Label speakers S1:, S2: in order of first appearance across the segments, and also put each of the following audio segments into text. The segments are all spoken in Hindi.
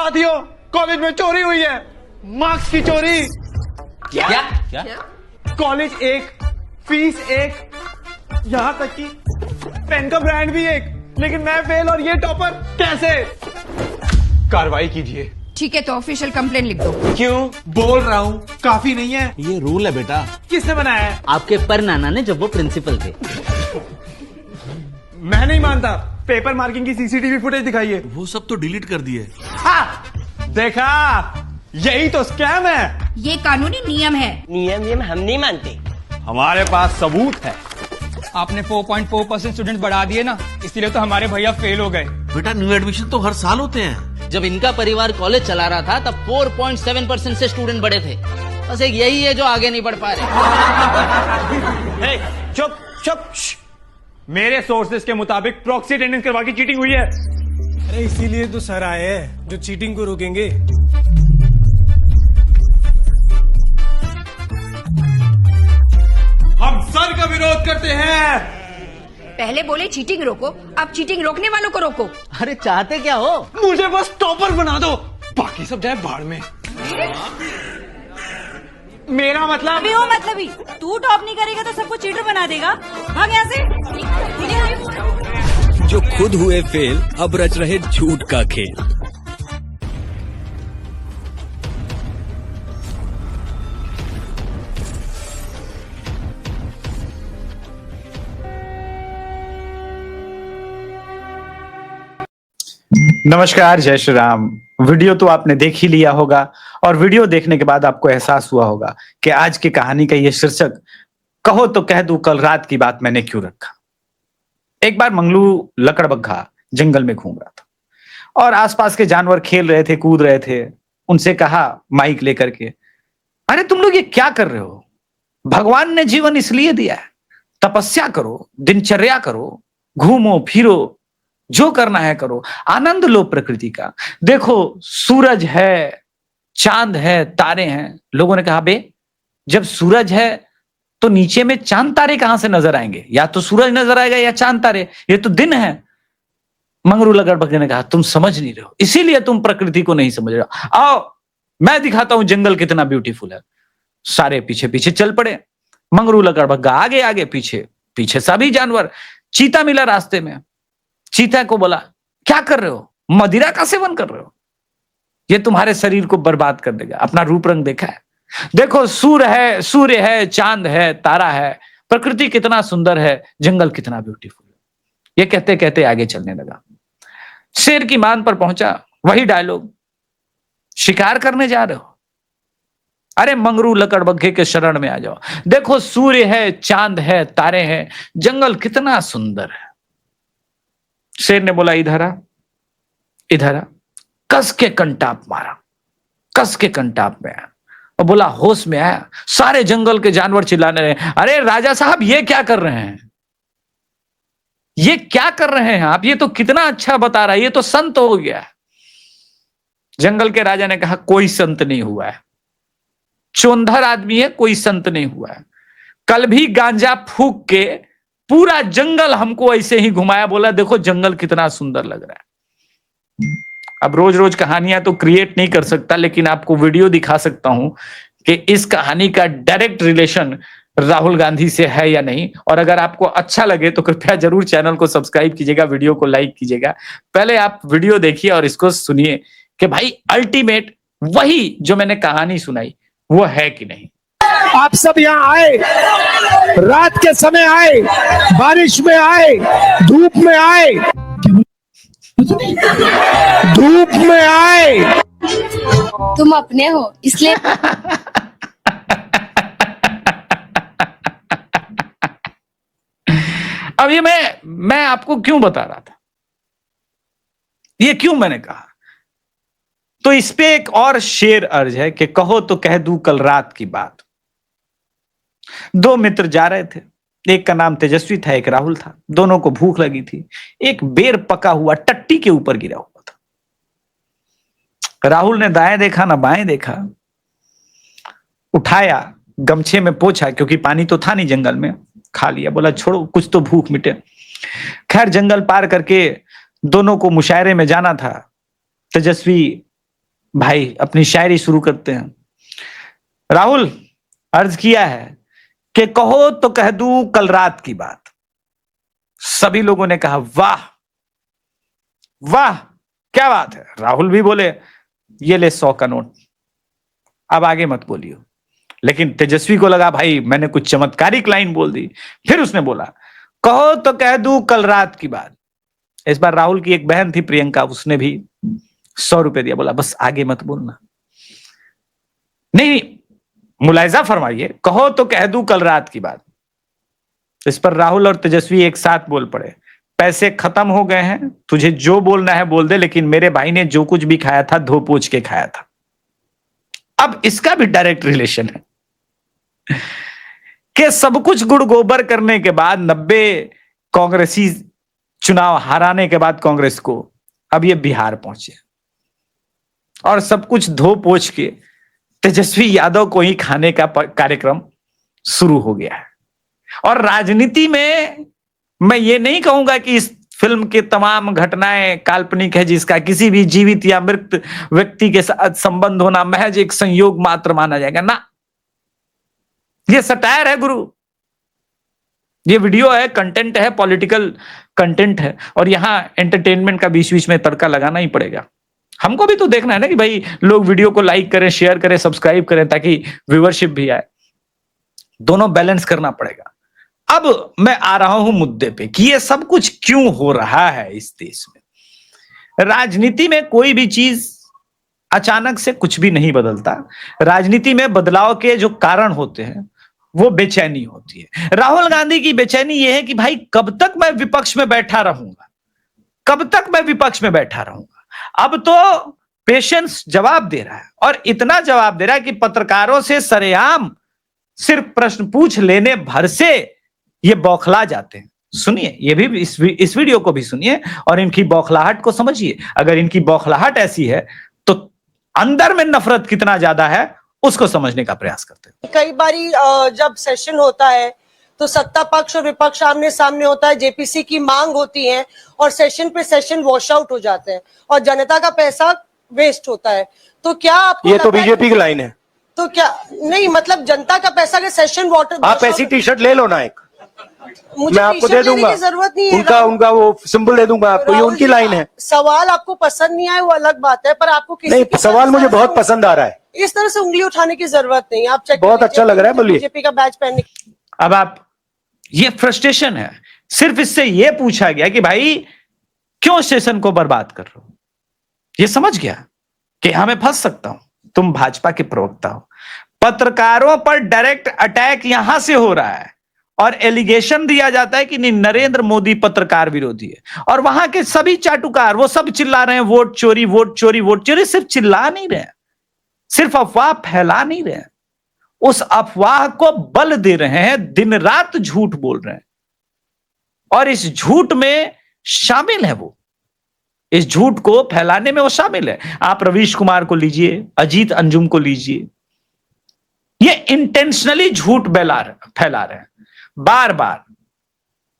S1: साथियों, कॉलेज में चोरी हुई है। मार्क्स की चोरी।
S2: क्या क्या
S1: कॉलेज एक, फीस एक, यहां तक कि पेन का ब्रांड भी एक, लेकिन मैं फेल और ये टॉपर। कैसे? कार्रवाई कीजिए।
S3: ठीक है, तो ऑफिशियल कंप्लेन लिख दो।
S1: क्यों? बोल रहा हूँ, काफी नहीं है।
S2: ये रूल है बेटा।
S1: किसने बनाया है?
S4: आपके पर नाना ने, जब वो प्रिंसिपल थे।
S1: मैं नहीं मानता। पेपर मार्किंग की सीसीटीवी फुटेज दिखाइए।
S2: वो सब तो डिलीट कर दिए।
S1: देखा, यही तो स्कैम है।
S3: ये कानूनी नियम है।
S5: नियम हम नहीं मानते।
S1: हमारे पास सबूत है।
S6: आपने 4.4% स्टूडेंट बढ़ा दिए ना, इसलिए तो हमारे भैया फेल हो गए।
S2: बेटा न्यू एडमिशन तो हर साल होते हैं।
S4: जब इनका परिवार कॉलेज चला रहा था तब 4.7% से स्टूडेंट बढ़े थे। बस एक यही है जो आगे नहीं बढ़ पा रहे।
S1: चुप चुप। मेरे सोर्सेज के मुताबिक प्रॉक्सी अटेंडेंस करवा के चीटिंग हुई है।
S7: अरे इसीलिए तो सर आए हैं जो चीटिंग को रोकेंगे।
S1: हम सर का विरोध करते हैं।
S3: पहले बोले चीटिंग रोको, अब चीटिंग रोकने वालों को रोको।
S4: अरे चाहते क्या हो?
S1: मुझे बस टॉपर बना दो, बाकी सब जाए भाड़ में। मेरा मतलब
S8: अभी हो मतलब ही, तू टॉप नहीं करेगा तो सबको चीटर बना देगा। भाग यहाँ से।
S9: जो खुद हुए फेल अब रच रहे झूठ का खेल।
S10: नमस्कार, जय श्री राम। वीडियो तो आपने देख ही लिया होगा और वीडियो देखने के बाद आपको एहसास हुआ होगा कि आज की कहानी का ये शीर्षक कहो तो कह दूं कल रात की बात मैंने क्यों रखा। एक बार मंगलू लकड़बग्घा जंगल में घूम रहा था और आसपास के जानवर खेल रहे थे, कूद रहे थे। उनसे कहा माइक लेकर के, अरे तुम लोग ये क्या कर रहे हो? भगवान ने जीवन इसलिए दिया है, तपस्या करो, दिनचर्या करो, घूमो फिरो, जो करना है करो, आनंद लो प्रकृति का। देखो सूरज है, चांद है, तारे हैं। लोगों ने कहा बे, जब सूरज है तो नीचे में चांद तारे कहां से नजर आएंगे? या तो सूरज नजर आएगा या चांद तारे, ये तो दिन है। मंगरू लकड़बग्घे ने कहा तुम समझ नहीं रहे हो, इसीलिए तुम प्रकृति को नहीं समझ रहे हो। आओ मैं दिखाता हूं जंगल कितना ब्यूटीफुल है। सारे पीछे पीछे चल पड़े। मंगरू लकड़बग्घा आगे आगे, पीछे पीछे सभी जानवर। चीता मिला रास्ते में। चीता को बोला क्या कर रहे हो? मदिरा का सेवन कर रहे हो? ये तुम्हारे शरीर को बर्बाद कर देगा। अपना रूप रंग देखा है? देखो सूर्य है, चांद है, तारा है, प्रकृति कितना सुंदर है, जंगल कितना ब्यूटीफुल है। ये कहते कहते आगे चलने लगा। शेर की मान पर पहुंचा, वही डायलॉग, शिकार करने जा रहे हो? अरे मंगरू लकड़बग्घे के शरण में आ जाओ। देखो सूर्य है, चांद है, तारे हैं, जंगल कितना सुंदर है। शेर ने बोला इधर आ, इधर आ। कस के कंटाप मारा, कस के कंटाप में आया और बोला होश में आया। सारे जंगल के जानवर चिल्लाने रहे, अरे राजा साहब ये क्या कर रहे हैं? ये क्या कर रहे हैं आप? ये तो कितना अच्छा बता रहा है, ये तो संत हो गया है। जंगल के राजा ने कहा कोई संत नहीं हुआ है, चोंधर आदमी है, कोई संत नहीं हुआ है। कल भी गांजा फूक के पूरा जंगल हमको ऐसे ही घुमाया, बोला देखो जंगल कितना सुंदर लग रहा है। अब रोज रोज कहानियां तो क्रिएट नहीं कर सकता, लेकिन आपको वीडियो दिखा सकता हूं कि इस कहानी का डायरेक्ट रिलेशन राहुल गांधी से है या नहीं। और अगर आपको अच्छा लगे तो कृपया जरूर चैनल को सब्सक्राइब कीजिएगा, वीडियो को लाइक कीजिएगा। पहले आप वीडियो देखिए और इसको सुनिए कि भाई अल्टीमेट वही जो मैंने कहानी सुनाई वो है कि नहीं।
S7: आप सब यहाँ आए, रात के समय आए, बारिश में आए, धूप में आए, धूप में आए।
S8: तुम अपने हो इसलिए।
S10: अब ये मैं आपको क्यों बता रहा था, ये क्यों मैंने कहा, तो इस पे एक और शेर अर्ज है कि कहो तो कह दूं कल रात की बात। दो मित्र जा रहे थे, एक का नाम तेजस्वी था, एक राहुल था। दोनों को भूख लगी थी। एक बेर पका हुआ टट्टी के ऊपर गिरा हुआ था। राहुल ने दाएं देखा ना बाएं देखा, उठाया, गमछे में पोंछा, क्योंकि पानी तो था नहीं जंगल में, खा लिया। बोला छोड़ो कुछ तो भूख मिटे। खैर जंगल पार करके दोनों को मुशायरे में जाना था। तेजस्वी भाई अपनी शायरी शुरू करते हैं। राहुल, अर्ज किया है कि कहो तो कह दूं कल रात की बात। सभी लोगों ने कहा वाह वाह क्या बात है। राहुल भी बोले ये ले 100 का नोट, अब आगे मत बोलियो। लेकिन तेजस्वी को लगा भाई मैंने कुछ चमत्कारिक लाइन बोल दी। फिर उसने बोला कहो तो कह दूं कल रात की बात। इस बार राहुल की एक बहन थी प्रियंका, उसने भी 100 रुपए दिया, बोला बस आगे मत बोलना। नहीं, मुलायजा फरमाइए, कहो तो कह दूं कल रात की बात। इस पर राहुल और तेजस्वी एक साथ बोल पड़े, पैसे खत्म हो गए हैं, तुझे जो बोलना है बोल दे, लेकिन मेरे भाई ने जो कुछ भी खाया था धो पोछ के खाया था। अब इसका भी डायरेक्ट रिलेशन है कि सब कुछ गुड़ गोबर करने के बाद 90 कांग्रेसी चुनाव हराने के बाद कांग्रेस को अब ये बिहार पहुंचे और सब कुछ धो पोछ के तेजस्वी यादव को ही खाने का कार्यक्रम शुरू हो गया है। और राजनीति में मैं ये नहीं कहूंगा कि इस फिल्म के तमाम घटनाएं काल्पनिक है, जिसका किसी भी जीवित या मृत व्यक्ति के साथ संबंध होना महज एक संयोग मात्र माना जाएगा ना। ये सटायर है गुरु, ये वीडियो है, कंटेंट है, पॉलिटिकल कंटेंट है, और यहां एंटरटेनमेंट का बीच बीच में तड़का लगाना ही पड़ेगा। हमको भी तो देखना है ना कि भाई लोग वीडियो को लाइक करें, शेयर करें, सब्सक्राइब करें, ताकि व्यूअरशिप भी आए। दोनों बैलेंस करना पड़ेगा। अब मैं आ रहा हूं मुद्दे पे कि ये सब कुछ क्यों हो रहा है इस देश में। राजनीति में कोई भी चीज अचानक से कुछ भी नहीं बदलता। राजनीति में बदलाव के जो कारण होते हैं वो बेचैनी होती है। राहुल गांधी की बेचैनी ये है कि भाई कब तक मैं विपक्ष में बैठा रहूंगा, कब तक मैं विपक्ष में बैठा रहूंगा। अब तो पेशेंस जवाब दे रहा है, और इतना जवाब दे रहा है कि पत्रकारों से सरेआम सिर्फ प्रश्न पूछ लेने भर से ये बौखला जाते हैं। सुनिए, ये भी इस वीडियो को भी सुनिए और इनकी बौखलाहट को समझिए। अगर इनकी बौखलाहट ऐसी है तो अंदर में नफरत कितना ज्यादा है उसको समझने का प्रयास करते हैं।
S5: कई बारी जब सेशन होता है तो सत्ता पक्ष और विपक्ष आमने सामने होता है, जेपीसी की मांग होती है और सेशन पे सेशन वॉश आउट हो जाते हैं और जनता का पैसा वेस्ट होता है। तो क्या आपको
S7: ये तो बीजेपी की लाइन है।
S5: तो क्या नहीं, मतलब जनता का पैसा के सेशन वाटर,
S7: आप ऐसी टी शर्ट ले लो ना एक,
S5: मुझे
S7: मैं आपको दे दूंगा,
S5: जरूरत नहीं
S7: है। उनका वो सिंबल दे दूंगा आपको, ये उनकी लाइन है।
S5: सवाल आपको पसंद नहीं आए वो अलग बात है, पर आपको किसी
S7: नहीं, सवाल मुझे बहुत पसंद आ रहा है।
S5: इस तरह से उंगली उठाने की जरूरत नहीं। आप चेक,
S7: बहुत अच्छा लग रहा है, बोलिए।
S5: बीजेपी का बैच पहनने।
S10: अब आप, ये फ्रस्ट्रेशन है। सिर्फ इससे ये पूछा गया कि भाई क्यों सेशन को बर्बाद कर रहे हो। ये समझ गया कि हमें फंस सकता हूं। तुम भाजपा के प्रवक्ता हो, पत्रकारों पर डायरेक्ट अटैक यहां से हो रहा है और एलिगेशन दिया जाता है कि नहीं, नरेंद्र मोदी पत्रकार विरोधी है, और वहां के सभी चाटुकार वो सब चिल्ला रहे हैं वोट चोरी, वोट चोरी, वोट चोरी। सिर्फ चिल्ला नहीं रहे, सिर्फ अफवाह फैला नहीं रहे, उस अफवाह को बल दे रहे हैं, दिन रात झूठ बोल रहे हैं, और इस झूठ में शामिल है वो, इस झूठ को फैलाने में वो शामिल है। आप रवीश कुमार को लीजिए, अजीत अंजुम को लीजिए, ये इंटेंशनली झूठ फैला रहे हैं बार बार।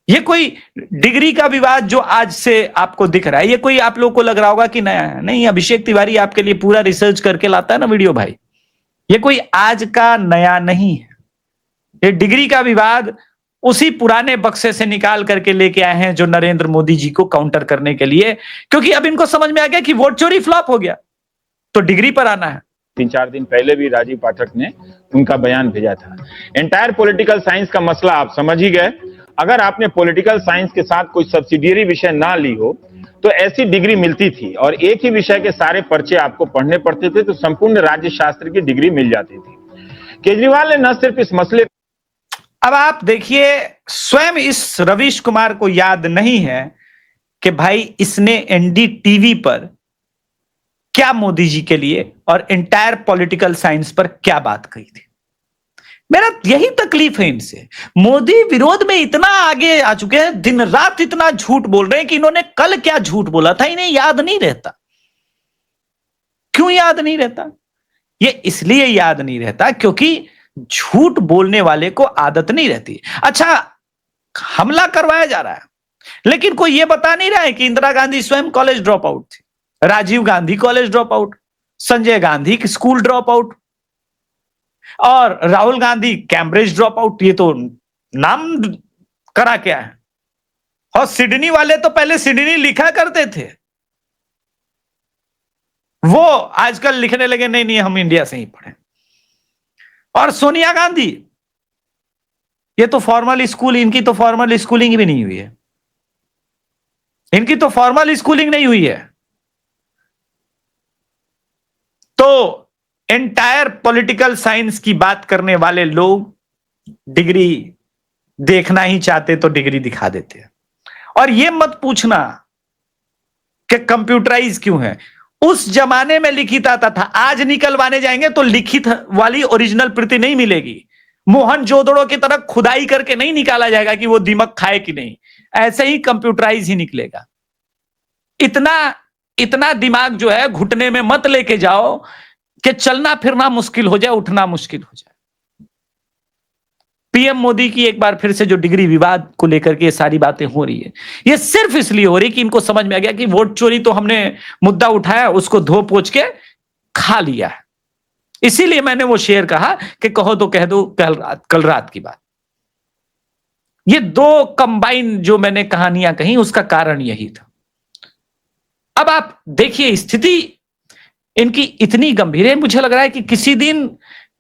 S10: ये कोई डिग्री का विवाद जो आज से आपको दिख रहा है, ये कोई आप लोग को लग रहा होगा कि नया है। नहीं, अभिषेक तिवारी आपके लिए पूरा रिसर्च करके लाता है ना वीडियो भाई। ये कोई आज का नया नहीं है। ये डिग्री का विवाद उसी पुराने बक्से से निकाल करके लेके आए हैं जो नरेंद्र मोदी जी को काउंटर करने के लिए, क्योंकि अब इनको समझ में आ गया कि वोट चोरी फ्लॉप हो गया तो डिग्री पर आना है।
S11: 3-4 दिन पहले भी राजीव पाठक ने उनका बयान भेजा था। एंटायर पॉलिटिकल साइंस का मसला आप समझ ही गए। अगर आपने पॉलिटिकल साइंस के साथ कोई सब्सिडियरी विषय ना ली हो तो ऐसी डिग्री मिलती थी, और एक ही विषय के सारे पर्चे आपको पढ़ने पड़ते थे तो संपूर्ण राज्य शास्त्र की डिग्री मिल जाती थी। केजरीवाल ने न सिर्फ इस मसले,
S10: अब आप देखिए, स्वयं इस रवीश कुमार को याद नहीं है कि भाई इसने एनडीटीवी पर क्या मोदी जी के लिए और एंटायर पॉलिटिकल साइंस पर क्या बात कही थी। मेरा यही तकलीफ है इनसे। मोदी विरोध में इतना आगे आ चुके हैं, दिन रात इतना झूठ बोल रहे हैं कि इन्होंने कल क्या झूठ बोला था इन्हें याद नहीं रहता। क्यों याद नहीं रहता? ये इसलिए याद नहीं रहता क्योंकि झूठ बोलने वाले को आदत नहीं रहती। अच्छा, हमला करवाया जा रहा है, लेकिन कोई ये बता नहीं रहा है कि इंदिरा गांधी स्वयं कॉलेज ड्रॉप आउट थी, Rajiv Gandhi college drop out, Sanjay Gandhi की स्कूल ड्रॉप आउट और Rahul Gandhi Cambridge drop out. ये तो नाम करा क्या है। और सिडनी वाले तो पहले सिडनी लिखा करते थे, वो आजकल लिखने लगे नहीं नहीं हम इंडिया से ही पढ़े। और सोनिया गांधी, ये तो फॉर्मल स्कूल, इनकी तो फॉर्मल स्कूलिंग भी नहीं हुई है, इनकी तो फॉर्मल स्कूलिंग नहीं हुई है। तो एंटायर पॉलिटिकल साइंस की बात करने वाले लोग डिग्री देखना ही चाहते तो डिग्री दिखा देते हैं। और ये मत पूछना कि कंप्यूटराइज क्यों है, उस जमाने में लिखित आता था, आज निकलवाने जाएंगे तो लिखित वाली ओरिजिनल प्रति नहीं मिलेगी। मोहनजोदड़ो की तरह खुदाई करके नहीं निकाला जाएगा कि वो दीमक खाए कि नहीं, ऐसे ही कंप्यूटराइज ही निकलेगा। इतना दिमाग जो है घुटने में मत लेके जाओ कि चलना फिरना मुश्किल हो जाए, उठना मुश्किल हो जाए। पीएम मोदी की एक बार फिर से जो डिग्री विवाद को लेकर के ये सारी बातें हो रही है, ये सिर्फ इसलिए हो रही कि इनको समझ में आ गया कि वोट चोरी तो हमने मुद्दा उठाया, उसको धो पोछ के खा लिया है। इसीलिए मैंने वो शेर कहा कि कहो तो कह दो कल रात की बात। ये दो कंबाइन जो मैंने कहानियां कही, उसका कारण यही था। अब आप देखिए स्थिति इनकी इतनी गंभीर है, मुझे लग रहा है कि किसी दिन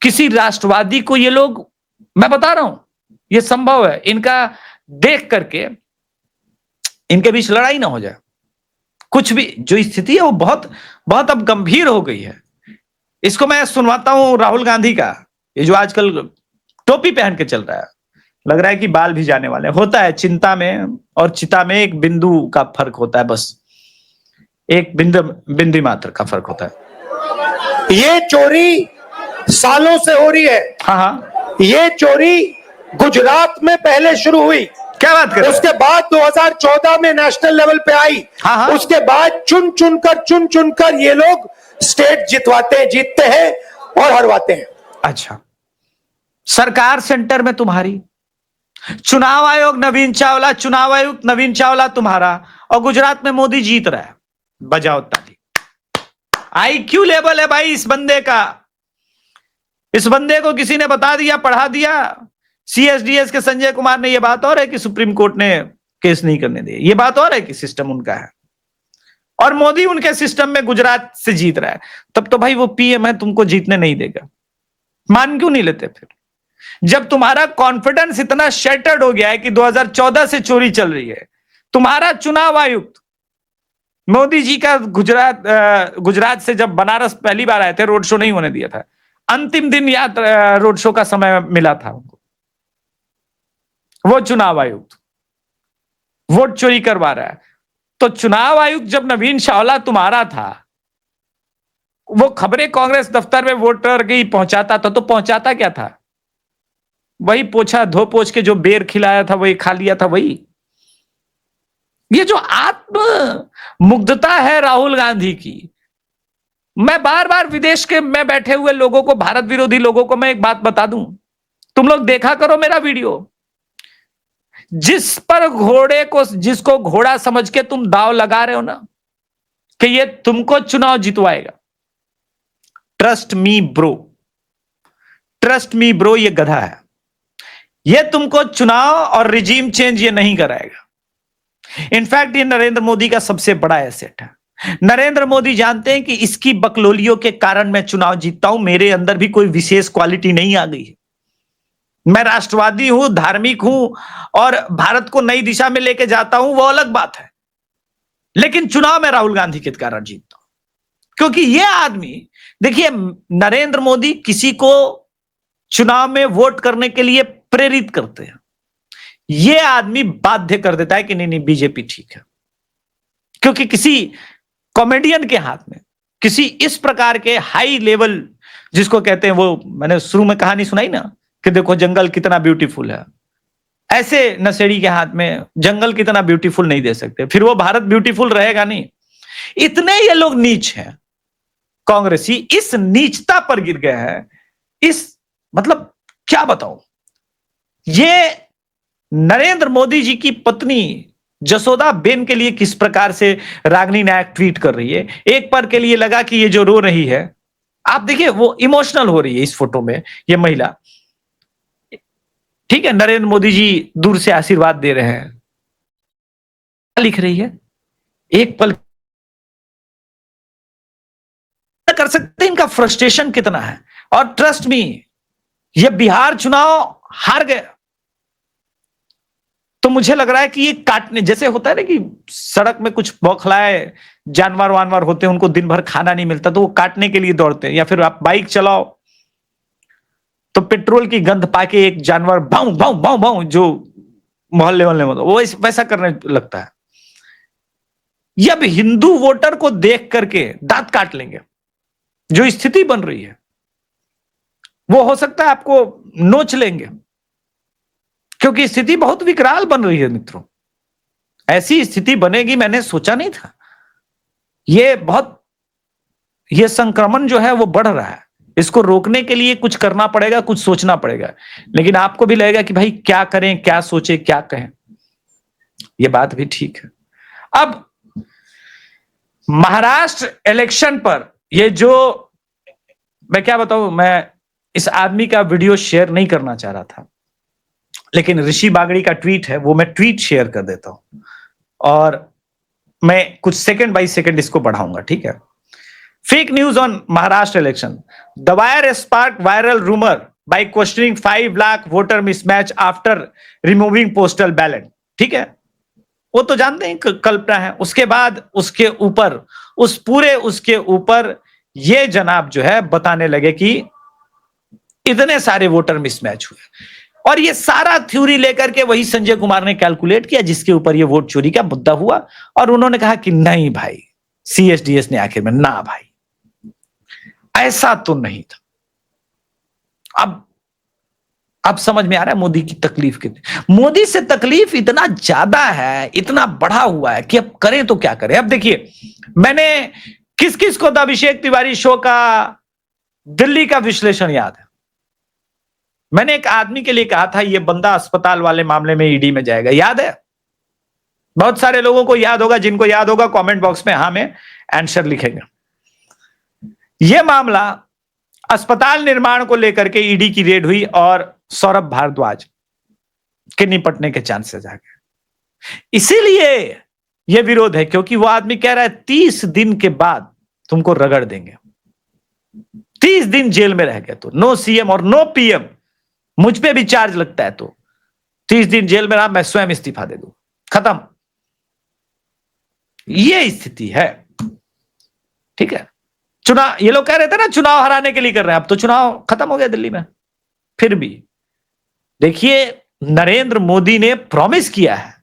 S10: किसी राष्ट्रवादी को ये लोग, मैं बता रहा हूं ये संभव है, इनका देख करके इनके बीच लड़ाई ना हो जाए। कुछ भी जो स्थिति है वो बहुत बहुत अब गंभीर हो गई है। इसको मैं सुनवाता हूं राहुल गांधी का, ये जो आजकल टोपी पहन के चल रहा है, लग रहा है कि बाल भी जाने वाले। होता है चिंता में और चिता में एक बिंदु का फर्क होता है, बस एक बिंदु मात्र का फर्क होता है।
S7: ये चोरी सालों से हो रही है।
S10: हाँ हाँ,
S7: ये चोरी गुजरात में पहले शुरू हुई,
S10: क्या बात कर रहे हैं?
S7: उसके बाद 2014 में नेशनल लेवल पे आई।
S10: हाँ हाँ।
S7: उसके बाद चुन चुनकर ये लोग स्टेट जीतते हैं और हरवाते हैं।
S10: अच्छा, सरकार सेंटर में तुम्हारी, चुनाव आयोग नवीन चावला, चुनाव आयुक्त नवीन चावला तुम्हारा, और गुजरात में मोदी जीत रहा है। बजाओ ताली। आईक्यू लेवल है भाई इस बंदे का। इस बंदे को किसी ने बता दिया, पढ़ा दिया। सीएसडीएस के संजय कुमार ने, यह बात और है कि सुप्रीम कोर्ट ने केस नहीं करने दिए, यह बात और है कि सिस्टम उनका है, और मोदी उनके सिस्टम में गुजरात से जीत रहा है। तब तो भाई वो पीएम है, तुमको जीतने नहीं देगा। मान क्यों नहीं लेते फिर? जब तुम्हारा कॉन्फिडेंस इतना शैटर्ड हो गया है कि 2014 से चोरी चल रही है, तुम्हारा चुनाव आयुक्त मोदी जी का गुजरात से जब बनारस पहली बार आए थे, रोड शो नहीं होने दिया था, अंतिम दिन याद रोड शो का समय मिला था उनको। वो चुनाव आयुक्त वोट चोरी करवा रहा है। तो चुनाव आयुक्त जब नवीन चावला तुम्हारा था, वो खबरें कांग्रेस दफ्तर में वोटर की पहुंचाता था, तो पहुंचाता क्या था? वही पोछा धो पोछ के जो बेर खिलाया था वही खा लिया था। वही ये जो आत्म मुग्धता है राहुल गांधी की, मैं बार बार विदेश के में बैठे हुए लोगों को, भारत विरोधी लोगों को मैं एक बात बता दूं, तुम लोग देखा करो मेरा वीडियो। जिस पर घोड़े को, जिसको घोड़ा समझ के तुम दाव लगा रहे हो ना कि ये तुमको चुनाव जितवाएगा, trust me bro, trust me bro, ये गधा है। ये तुमको चुनाव और रिजीम चेंज ये नहीं कराएगा। इनफैक्ट ये नरेंद्र मोदी का सबसे बड़ा एसेट है। नरेंद्र मोदी जानते हैं कि इसकी बकलोलियों के कारण मैं चुनाव जीतता हूं, मेरे अंदर भी कोई विशेष क्वालिटी नहीं आ गई है। मैं राष्ट्रवादी हूं, धार्मिक हूं और भारत को नई दिशा में लेके जाता हूं, वो अलग बात है। लेकिन चुनाव में राहुल गांधी के कारण जीतता हूं, क्योंकि ये आदमी, देखिए, नरेंद्र मोदी किसी को चुनाव में वोट करने के लिए प्रेरित करते हैं। ये आदमी बाध्य कर देता है कि नहीं नहीं बीजेपी ठीक है, क्योंकि किसी कॉमेडियन के हाथ में, किसी इस प्रकार के हाई लेवल, जिसको कहते हैं, वो मैंने शुरू में कहानी सुनाई ना कि देखो जंगल कितना ब्यूटीफुल है, ऐसे नशेड़ी के हाथ में जंगल कितना ब्यूटीफुल नहीं दे सकते, फिर वो भारत ब्यूटीफुल रहेगा नहीं। इतने ये लोग नीच हैं, कांग्रेसी इस नीचता पर गिर गए हैं। इस मतलब क्या बताऊं, ये नरेंद्र मोदी जी की पत्नी जसोदा बेन के लिए किस प्रकार से रागिनी नायक ट्वीट कर रही है। एक पल के लिए लगा कि ये जो रो रही है, आप देखिए वो इमोशनल हो रही है इस फोटो में ये महिला। ठीक है, नरेंद्र मोदी जी दूर से आशीर्वाद दे रहे हैं, क्या लिख रही है, एक पल कर सकते हैं इनका फ्रस्ट्रेशन कितना है। और ट्रस्ट मी, ये बिहार चुनाव हार गए तो मुझे लग रहा है कि ये काटने जैसे होता है ना कि सड़क में कुछ बौखलाए जानवर वानवर होते हैं, उनको दिन भर खाना नहीं मिलता तो वो काटने के लिए दौड़ते हैं। या फिर आप बाइक चलाओ तो पेट्रोल की गंध पाके एक जानवर भाऊ भाऊ भाऊ भाऊ जो मोहल्ले मोहल्ले में वो वैसा करने लगता है। ये अब हिंदू वोटर को देख करके दांत काट लेंगे। जो स्थिति बन रही है वो हो सकता है आपको नोच लेंगे, क्योंकि स्थिति बहुत विकराल बन रही है मित्रों। ऐसी स्थिति बनेगी मैंने सोचा नहीं था। ये संक्रमण जो है वो बढ़ रहा है, इसको रोकने के लिए कुछ करना पड़ेगा, कुछ सोचना पड़ेगा। लेकिन आपको भी लगेगा कि भाई क्या करें, क्या सोचे, क्या कहें। ये बात भी ठीक है। अब महाराष्ट्र इलेक्शन पर ये जो मैं क्या बताऊं, मैं इस आदमी का वीडियो शेयर नहीं करना चाह रहा था, लेकिन ऋषि बागड़ी का ट्वीट है, वो मैं ट्वीट शेयर कर देता हूं और मैं कुछ सेकंड बाय सेकंड इसको बढ़ाऊंगा। ठीक है। Fake news on Maharashtra election, the wire spark viral rumour by questioning 5 lakh voter mismatch after removing postal ballot. ठीक है, वो तो जानते हैं कल्पना है। उसके बाद उसके ऊपर ये जनाब जो है बताने लगे कि इतने सारे वोटर मिसमैच हुए, और ये सारा थ्योरी लेकर के वही संजय कुमार ने कैलकुलेट किया जिसके ऊपर ये वोट चोरी का मुद्दा हुआ। और उन्होंने कहा कि नहीं भाई, सीएसडीएस ने आखिर में, ना भाई ऐसा तो नहीं था। अब समझ में आ रहा है मोदी की तकलीफ कितनी। मोदी से तकलीफ इतना ज्यादा है, इतना बढ़ा हुआ है कि अब करें तो क्या करें। अब देखिए, मैंने किस किस को द अभिषेक तिवारी शो का दिल्ली का विश्लेषण याद है। मैंने एक आदमी के लिए कहा था ये बंदा अस्पताल वाले मामले में ईडी में जाएगा, याद है? बहुत सारे लोगों को याद होगा, जिनको याद होगा कमेंट बॉक्स में हाँ में आंसर लिखेंगे। यह मामला अस्पताल निर्माण को लेकर के ईडी की रेड हुई और सौरभ भारद्वाज के निपटने के चांसेस आ गए। इसीलिए यह विरोध है, क्योंकि वो आदमी कह रहा है 30 दिन के बाद तुमको रगड़ देंगे। 30 दिन जेल में रह गए तो नो सीएम और नो पीएम, मुझ पे भी चार्ज लगता है तो 30 दिन जेल में रहा, मैं स्वयं इस्तीफा दे दूं, खत्म। ये स्थिति है। ठीक है, चुनाव, ये लोग कह रहे थे ना चुनाव हराने के लिए कर रहे हैं, अब तो चुनाव खत्म हो गया दिल्ली में। फिर भी देखिए, नरेंद्र मोदी ने प्रॉमिस किया है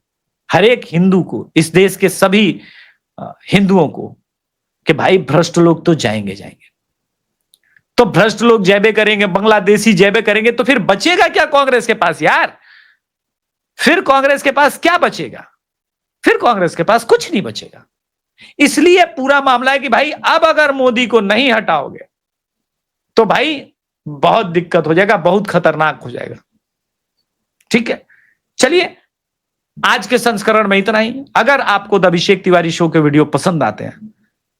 S10: हर एक हिंदू को, इस देश के सभी हिंदुओं को, कि भाई भ्रष्ट लोग तो जाएंगे। तो भ्रष्ट लोग जैबे करेंगे, बांग्लादेशी जैबे करेंगे, तो फिर बचेगा क्या कांग्रेस के पास यार? फिर कांग्रेस के पास क्या बचेगा? फिर कांग्रेस के पास कुछ नहीं बचेगा। इसलिए पूरा मामला है कि भाई अब अगर मोदी को नहीं हटाओगे तो भाई बहुत दिक्कत हो जाएगा, बहुत खतरनाक हो जाएगा। ठीक है, चलिए आज के संस्करण में इतना ही। अगर आपको द अभिषेक तिवारी शो के वीडियो पसंद आते हैं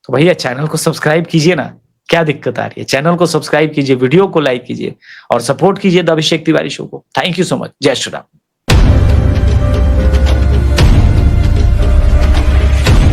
S10: तो भैया चैनल को सब्सक्राइब कीजिए ना, क्या दिक्कत आ रही है? चैनल को सब्सक्राइब कीजिए, वीडियो को लाइक कीजिए और सपोर्ट कीजिए द अभिषेक तिवारी शो को। Thank you so much. जय श्री राम।